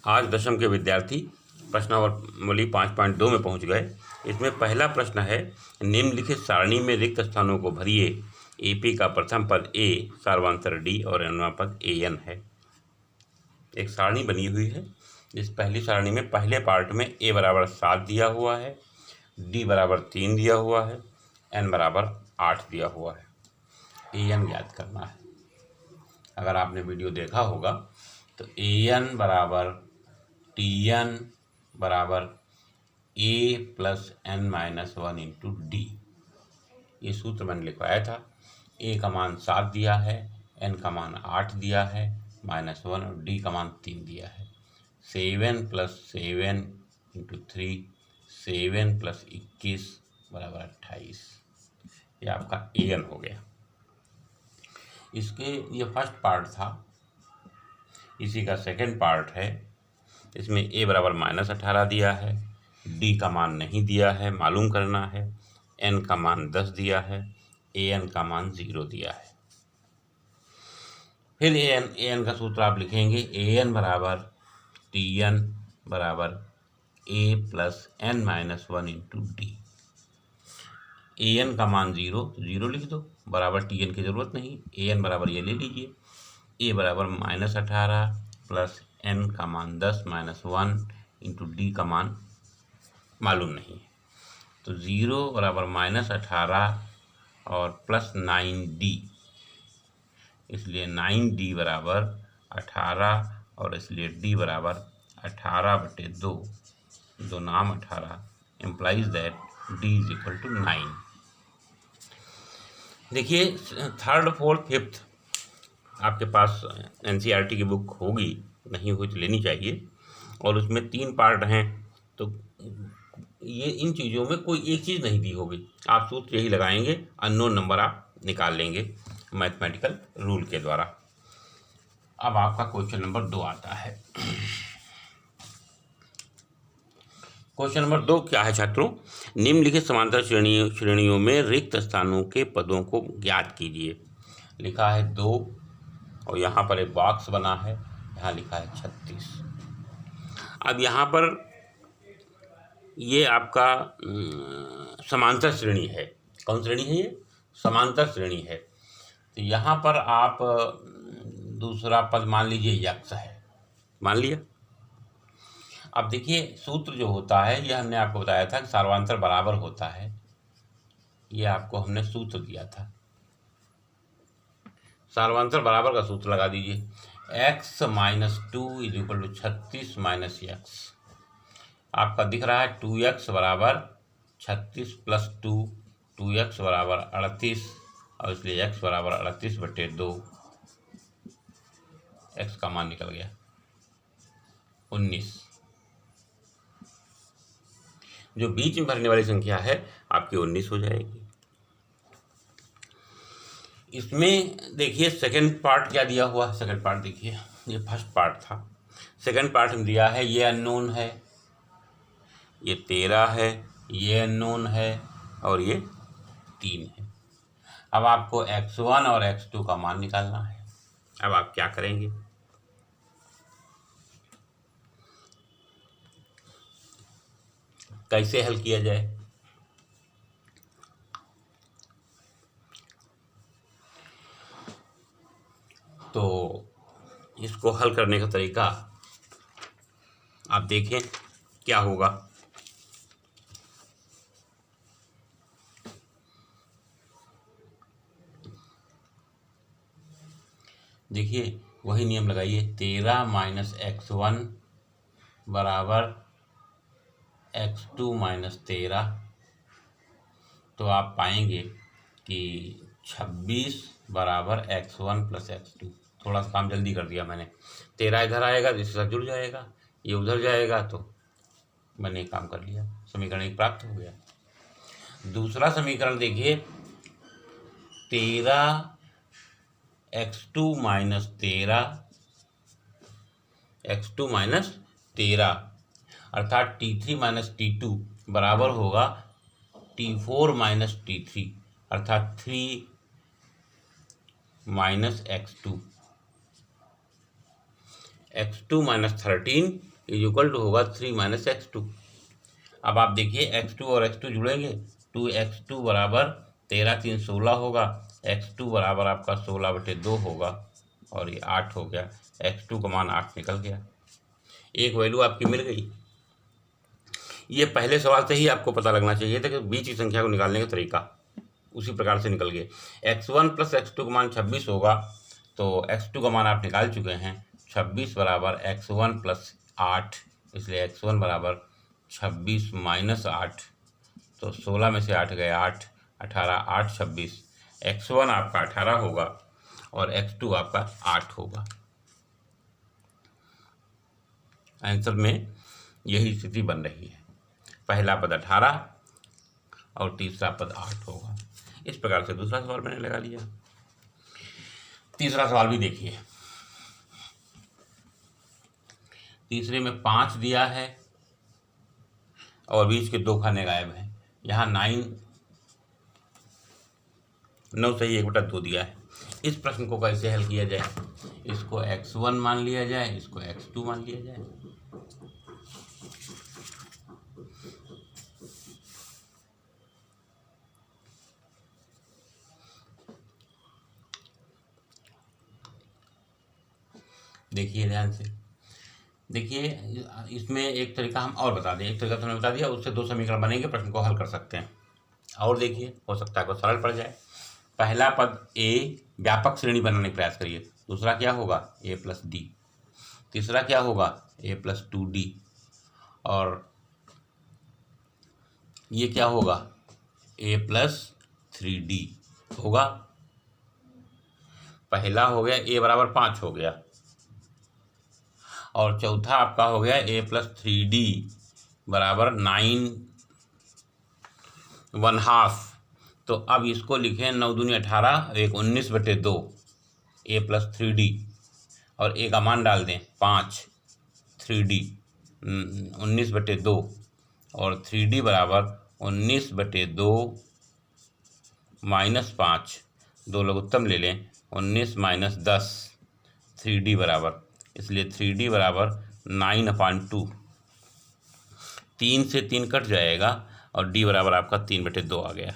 आज दशम के विद्यार्थी प्रश्नावली 5.2 में पहुंच गए। इसमें पहला प्रश्न है, निम्नलिखित सारणी में रिक्त स्थानों को भरिए। एपी का प्रथम पद ए, सार्वंतर डी और nवां पद एन है। एक सारणी बनी हुई है। इस पहली सारणी में पहले पार्ट में ए बराबर 7 दिया हुआ है, डी बराबर 3 दिया हुआ है, एन बराबर 8 दिया हुआ है। एन ज्ञात करना है। अगर आपने वीडियो देखा होगा तो एन बराबर टी एन बराबर A plus N minus 1 into D, ये सूत्र मैंने लिखवाया था। ए का मान 7 दिया है, एन का मान 8 दिया है, -1 और डी का मान 3 दिया है। 7 + 7 इंटू 3, 7 + 21 बराबर 28। ये आपका एन हो गया। इसके ये फर्स्ट पार्ट था, इसी का सेकंड पार्ट है। इसमें ए बराबर -18 दिया है, डी का मान नहीं दिया है, मालूम करना है। एन का मान 10 दिया है, एन का मान 0 दिया है। फिर एन का सूत्र आप लिखेंगे, एन बराबर टी एन बराबर A plus N minus 1 into D. N का मान 0 लिख दो, बराबर टी एन की ज़रूरत नहीं। एन बराबर ये ले लीजिए, ए बराबर -18 प्लस एन का मान 10 माइनस 1 इंटू डी का मान मालूम नहीं है। तो 0 बराबर -18 और प्लस 9d, इसलिए 9d बराबर 18 और इसलिए d बराबर 18/2, 2 नाम 18 implies that d is equal to 9। देखिए, थर्ड फोर्थ फिफ्थ आपके पास एनसीईआरटी की बुक होगी, नहीं हुई तो लेनी चाहिए। और उसमें 3 पार्ट हैं, तो ये इन चीज़ों में कोई एक चीज़ नहीं दी होगी। आप सूत्र यही लगाएंगे, अननोन नंबर आप निकाल लेंगे मैथमेटिकल रूल के द्वारा। अब आपका क्वेश्चन नंबर 2 आता है। क्वेश्चन नंबर 2 क्या है छात्रों? निम्नलिखित समांतर श्रेणियों में रिक्त स्थानों के पदों को ज्ञात कीजिए। लिखा है 2 और यहाँ पर एक बॉक्स बना है, यहाँ लिखा है 36। अब यहाँ पर ये आपका समांतर श्रेणी है। कौन श्रेणी है ये? समांतर श्रेणी है। तो यहाँ पर आप दूसरा पद मान लीजिए यक्ष है, मान लिया। अब देखिए, सूत्र जो होता है ये हमने आपको बताया था कि सार्वंतर बराबर होता है। ये आपको हमने सूत्र दिया था। सार्वंतर बराबर का सूत्र लगा दीजिए, x - 2 = 36 - x। आपका दिख रहा है 2x बराबर 36 + 2, 2x बराबर 38 और इसलिए x बराबर 38/2। x का मान निकल गया 19। जो बीच में भरने वाली संख्या है आपकी 19 हो जाएगी। इसमें देखिए सेकंड पार्ट क्या दिया हुआ है। सेकंड पार्ट देखिए, ये फर्स्ट पार्ट था। सेकंड पार्ट में दिया है ये अननोन है, ये 13 है, ये अननोन है और ये 3 है। अब आपको x1 और x2 का मान निकालना है। अब आप क्या करेंगे? कैसे हल किया जाए? तो इसको हल करने का तरीका आप देखें क्या होगा। देखिए, वही नियम लगाइए, 13 - x1 बराबर x2 - 13। तो आप पाएंगे कि 26 बराबर x1 + x2। थोड़ा सा काम जल्दी कर दिया मैंने। 13 इधर आएगा तो इसके साथ जुड़ जाएगा, ये उधर जाएगा तो मैंने काम कर लिया, समीकरण एक प्राप्त हो गया। दूसरा समीकरण देखिए, 13 x2 - 13 अर्थात T3 - T2 बराबर होगा T4 - T3 अर्थात 3 - x2। x2 minus 13 is equal to होगा 3 माइनस x2। अब आप देखिए x2 और x2 जुड़ेंगे, 2x2 बराबर 13 3 16 होगा, x2 बराबर आपका 16/2 होगा और ये 8 हो गया। x2 का मान 8 निकल गया, एक वैल्यू आपकी मिल गई। ये पहले सवाल से ही आपको पता लगना चाहिए था कि बीच की संख्या को निकालने का तरीका उसी प्रकार से निकल गए। x1 प्लस x2 का मान 26 होगा, तो x2 का मान आप निकाल चुके हैं। 26 बराबर x1 प्लस 8, इसलिए x1 बराबर 26 माइनस 8, तो 16 में से 8 गए 8, 18 8 26। x1 आपका 18 होगा और x2 आपका 8 होगा। आंसर में यही स्थिति बन रही है, पहला पद 18 और तीसरा पद 8 होगा। इस प्रकार से दूसरा सवाल मैंने लगा लिया। तीसरा सवाल भी देखिए, तीसरे में 5 दिया है और बीच के 2 खाने गायब हैं। यहाँ 9 सही 1/2 दिया है। इस प्रश्न को कैसे हल किया जाए? इसको x1 मान लिया जाए, इसको x2 मान लिया जाए। देखिए ध्यान से, देखिए इसमें एक तरीका हम और बता दें, एक तरीका तो हमने बता दिया, उससे 2 समीकरण बनेंगे, प्रश्न को हल कर सकते हैं। और देखिए, हो सकता है को सरल पड़ जाए। पहला पद a व्यापक श्रेणी बनाने का प्रयास करिए, दूसरा क्या होगा a प्लस डी, तीसरा क्या होगा a प्लस 2d, और ये क्या होगा a प्लस 3d होगा। पहला हो गया a बराबर 5 हो गया, और चौथा आपका हो गया a प्लस 3d बराबर 9 1/2। तो अब इसको लिखें 9 दूनी 18, 1 19/2 a प्लस 3d, और a का मान डाल दें 5, 3d 19/2, और 3d बराबर 19/2 माइनस 5, 2 लघुत्तम ले लें, 19 माइनस 10, 3d बराबर, इसलिए 3d बराबर 9/2। 3 से 3 कट जाएगा और d बराबर आपका 3/2 आ गया।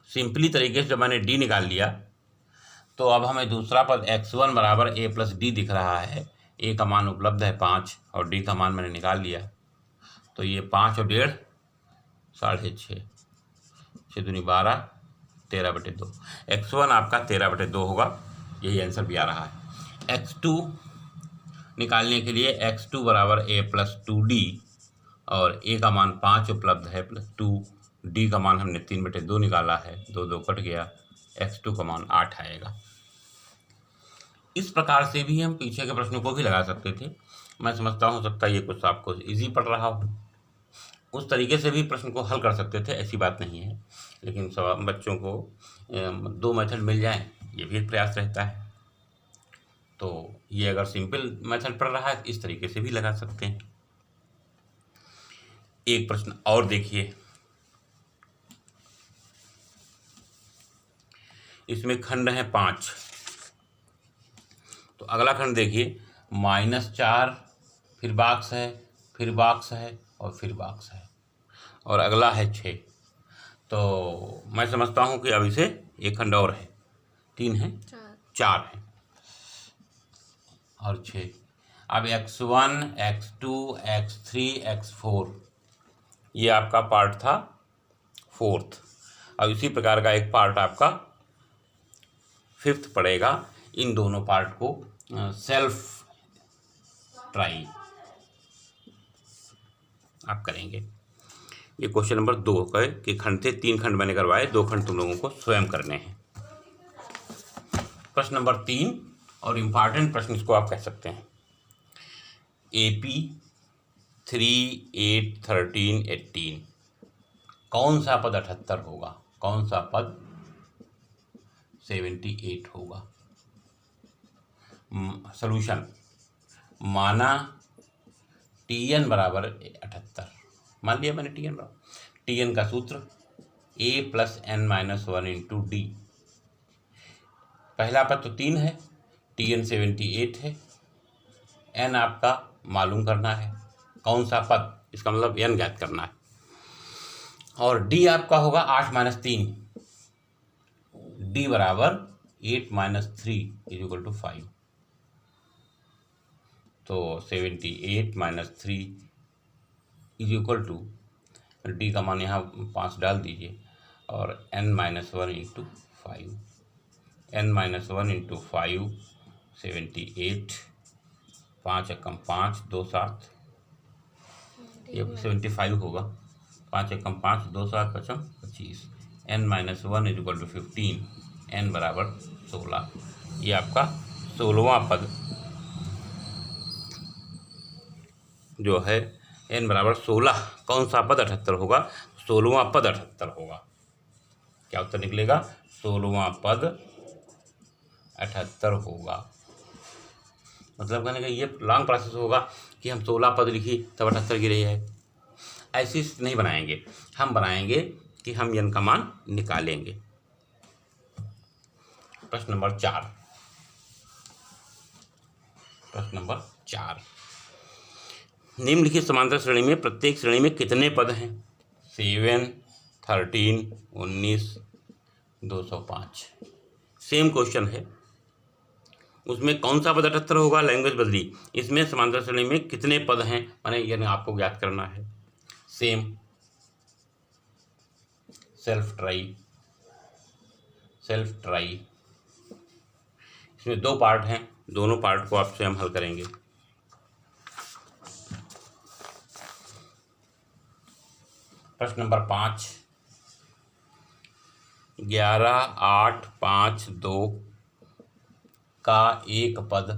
सिंपली तरीके से जब मैंने d निकाल लिया, तो अब हमें दूसरा पद x1 बराबर a प्लस डी दिख रहा है। a का मान उपलब्ध है 5 और d का मान मैंने निकाल लिया, तो ये 5 और 1.5 6.5, 6 दूनी 12, 13/2। x1 आपका 13/2 होगा, यही आंसर भी आ रहा है। x2 निकालने के लिए x2 बराबर a प्लस 2d, और a का मान 5 उपलब्ध है प्लस 2, d का मान हमने 3/2 निकाला है, 2 2 कट गया, x2 का मान 8 आएगा। इस प्रकार से भी हम पीछे के प्रश्नों को भी लगा सकते थे। मैं समझता हूँ, हो सकता है ये कुछ आपको इजी पड़ रहा हो, उस तरीके से भी प्रश्न को हल कर सकते थे, ऐसी बात नहीं है। लेकिन सब बच्चों को 2 मेथड मिल जाएं, ये भी एक प्रयास रहता है। तो ये अगर सिंपल मेथड पड़ रहा है, इस तरीके से भी लगा सकते हैं। एक प्रश्न और देखिए, इसमें खंड है 5, तो अगला खंड देखिए, -4, फिर बॉक्स है, फिर बॉक्स है और फिर बॉक्स है, और अगला है 6। तो मैं समझता हूँ कि अब इसे एक खंड और है, 3 है 4 है और 6। अब x1 x2 x3 x4 ये आपका पार्ट था 4th। अब इसी प्रकार का एक पार्ट आपका 5th पड़ेगा। इन दोनों पार्ट को सेल्फ ट्राई आप करेंगे। ये क्वेश्चन नंबर 2 का कि खंड थे, 3 खंड मैंने करवाए, 2 खंड तुम लोगों को स्वयं करने हैं। प्रश्न नंबर 3 और इम्पॉर्टेंट प्रश्न इसको आप कह सकते हैं। AP 3 8 13 18 कौन सा पद 78 होगा, कौन सा पद 78 होगा? सॉल्यूशन, माना Tn बराबर 78, मान लिया मैंने Tn बराबर, Tn का सूत्र a plus n minus 1 into D. पहला पद तो 3 है, Tn 78 है, n आपका मालूम करना है, कौन सा पद, इसका मतलब n ज्ञात करना है, और d आपका होगा 8 - 3, d बराबर 8 - 3 = 5। तो 78 - 3 = d का मान यहाँ 5 डाल दीजिए और n - 1 × 5, n - 1 × 5 78, 5 एकम 5 2 7, ये 75 होगा, 5 एकम 5 2 7 पचम 25, n - 1 = 15, n बराबर 16। ये आपका 16वां पद जो है n बराबर 16, कौन सा पद 78 होगा, 16वां पद 78 होगा। क्या उत्तर निकलेगा, 16वां पद 78 होगा। मतलब कहने का ये लॉन्ग प्रोसेस होगा कि हम 16 पद लिखी तब 78 गिरे है, ऐसी नहीं बनाएंगे, हम बनाएंगे कि हम n का मान निकालेंगे। प्रश्न नंबर 4, प्रश्न नंबर 4, निम्नलिखित समांतर श्रेणी में प्रत्येक श्रेणी में कितने पद हैं? 7, 13, 19, 205। सेम क्वेश्चन है, उसमें कौन सा पद 78 होगा, लैंग्वेज बदली। इसमें समांतर श्रेणी में कितने पद हैं, माने ये आपको ज्ञात करना है। Same, self try, self try. इसमें 2 पार्ट हैं, दोनों पार्ट को आप स्वयं हल करेंगे। प्रश्न नंबर 5, 11, 8, 5, 2 का एक पद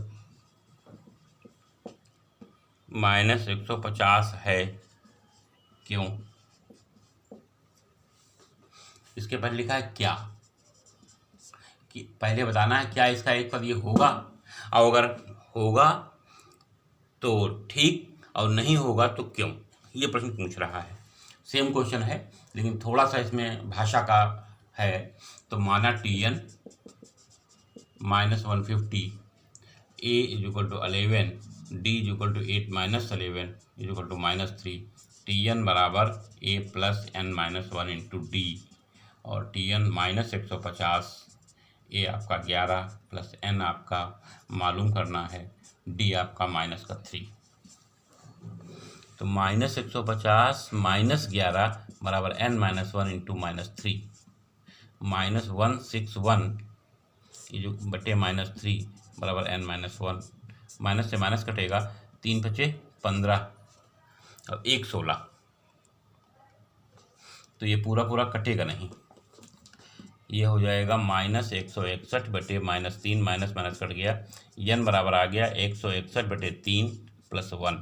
-150 है, क्यों? इसके पहले लिखा है क्या, कि पहले बताना है क्या इसका एक पद ये होगा, और अगर होगा तो ठीक और नहीं होगा तो क्यों, ये प्रश्न पूछ रहा है। सेम क्वेश्चन है लेकिन थोड़ा सा इसमें भाषा का है। तो माना Tn -150, A = 11, D = 8 - 11 = -3, Tn बराबर A + n - 1 × D, और Tn -150, A आपका 11 + n आपका मालूम करना है, D आपका -3। तो -150 - 11 बराबर n - 1 × -3, -161 बटे -3 बराबर n - 1, माइनस से माइनस कटेगा, 3 × 5 = 15 और 1 16, तो ये पूरा पूरा कटेगा नहीं, ये हो जाएगा -161 बटे -3, माइनस माइनस कट गया, n बराबर आ गया 161 बटे 3 + 1।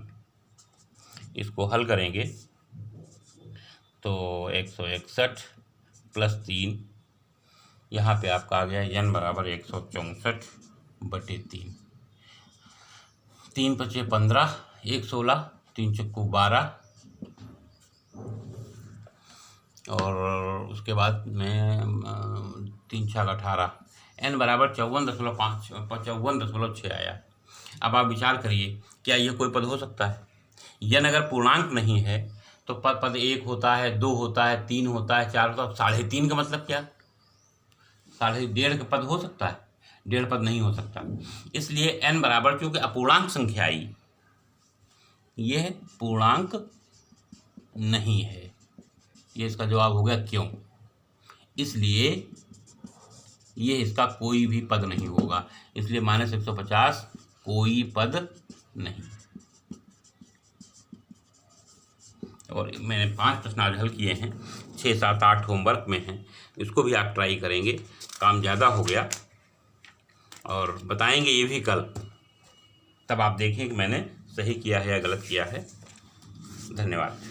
इसको हल करेंगे तो 161 + 3, यहाँ पे आपका आ गया n बराबर 164 बटे 3, 3 × 5 = 15, 1 16, 3 × 4 = 12, और उसके बाद में 3 × 6 = 18, n बराबर 54.6 आया। अब आप विचार करिए, क्या यह कोई पद हो सकता है? n अगर पूर्णांक नहीं है तो पद 1 होता है, 2 होता है, 3 होता है, 4 होता है, 3.5 का मतलब क्या? 1.5 का पद हो सकता है? 1.5 पद नहीं हो सकता। इसलिए n बराबर, क्योंकि अपूर्णांक संख्या आई, यह पूर्णांक नहीं है, ये इसका जवाब हो गया क्यों। इसलिए ये इसका कोई भी पद नहीं होगा, इसलिए -150 कोई पद नहीं। और मैंने 5 प्रश्न आज हल किए हैं, 6, 7, 8 होमवर्क में हैं, इसको भी आप ट्राई करेंगे। काम ज़्यादा हो गया और बताएंगे ये भी कल, तब आप देखें कि मैंने सही किया है या गलत किया है। धन्यवाद।